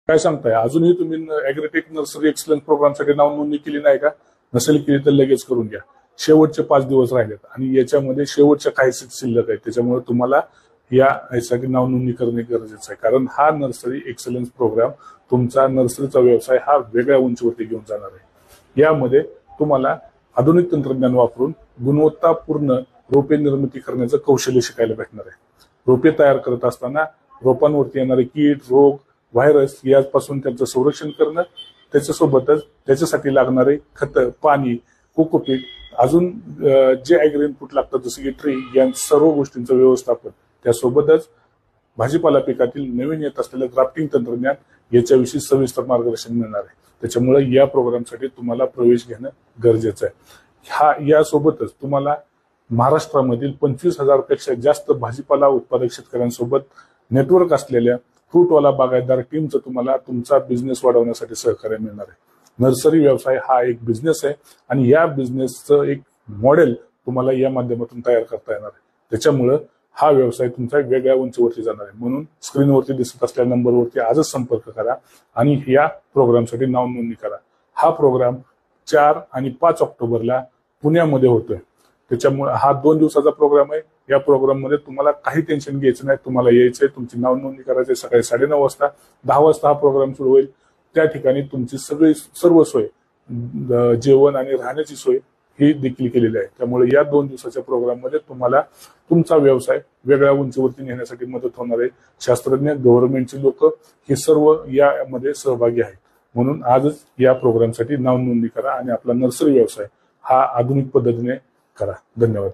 काय सांगताय, अजूनही तुम्ही ॲग्रीटेक नर्सरी एक्सलन्स प्रोग्रामसाठी नाव नोंदणी केली नाही का? नसेल केली तर लगेच करून घ्या. शेवटचे 5 दिवस राहिलेत आणि याच्यामध्ये शेवटच्या काही शिल्लक आहेत, त्याच्यामुळे तुम्हाला यासाठी नाव नोंदणी करणे गरजेचं आहे. कारण हा नर्सरी एक्सलन्स प्रोग्राम तुमचा नर्सरीचा व्यवसाय हा वेगळ्या उंचीवरती घेऊन जाणार आहे. यामध्ये तुम्हाला आधुनिक तंत्रज्ञान वापरून गुणवत्तापूर्ण रोपे निर्मिती करण्याचं कौशल्य शिकायला भेटणार आहे. रोपे तयार करत असताना रोपांवरती येणारे कीड, रोग, व्हायरस यापासून त्यांचं संरक्षण करणं, त्याच्यासोबतच त्याच्यासाठी लागणारे खत, पाणी, कोकोपीट, अजून जे ॲग्री इनपुट लागतात जसं की ट्री, या सर्व गोष्टींचं व्यवस्थापन, त्यासोबतच भाजीपाला पिकातील नवीन येत असलेलं ग्राफ्टिंग तंत्रज्ञान याच्याविषयी सविस्तर मार्गदर्शन मिळणार आहे. त्याच्यामुळे या प्रोग्रामसाठी तुम्हाला प्रवेश घेणं गरजेचं आहे. यासोबतच तुम्हाला महाराष्ट्रामधील 25,000 पेक्षा जास्त भाजीपाला उत्पादक शेतकऱ्यांसोबत नेटवर्क असलेल्या फ्रूटवाला बागायतदार टीमचं तुम्हाला तुमचा बिझनेस वाढवण्यासाठी सहकार्य मिळणार आहे. नर्सरी व्यवसाय हा एक बिझनेस आहे आणि या बिझनेसचं एक मॉडेल तुम्हाला या माध्यमातून तयार करता येणार आहे. त्याच्यामुळं हा व्यवसाय तुमचा वेगळ्या उंचीवरती जाणार आहे. म्हणून स्क्रीनवरती दिसत असलेल्या नंबरवरती आजच संपर्क करा आणि या प्रोग्रामसाठी नाव नोंदणी करा. हा प्रोग्राम 4 आणि 5 ऑक्टोबरला पुण्यामध्ये होतोय. त्याच्यामुळे हा 2 दिवसाचा प्रोग्राम आहे. या प्रोग्राम मध्ये तुम्हाला काही टेन्शन घ्यायचं नाही. तुम्हाला यायचंय, तुमची नाव नोंदणी करायची. सकाळी 9:30 वाजता, 10 वाजता हा प्रोग्राम सुरू होईल. त्या ठिकाणी तुमची सर्व सोय, जेवण आणि राहण्याची सोय ही देखील केलेली आहे. त्यामुळे या 2 दिवसाच्या प्रोग्राम मध्ये तुम्हाला तुमचा व्यवसाय वेगळ्या उंचीवरती नेण्यासाठी मदत होणार आहे. शास्त्रज्ञ, गव्हर्नमेंटची लोक हे सर्व यामध्ये सहभागी आहेत. म्हणून आजच या प्रोग्रामसाठी नाव नोंदणी करा आणि आपला नर्सरी व्यवसाय हा आधुनिक पद्धतीने करा. धन्यवाद.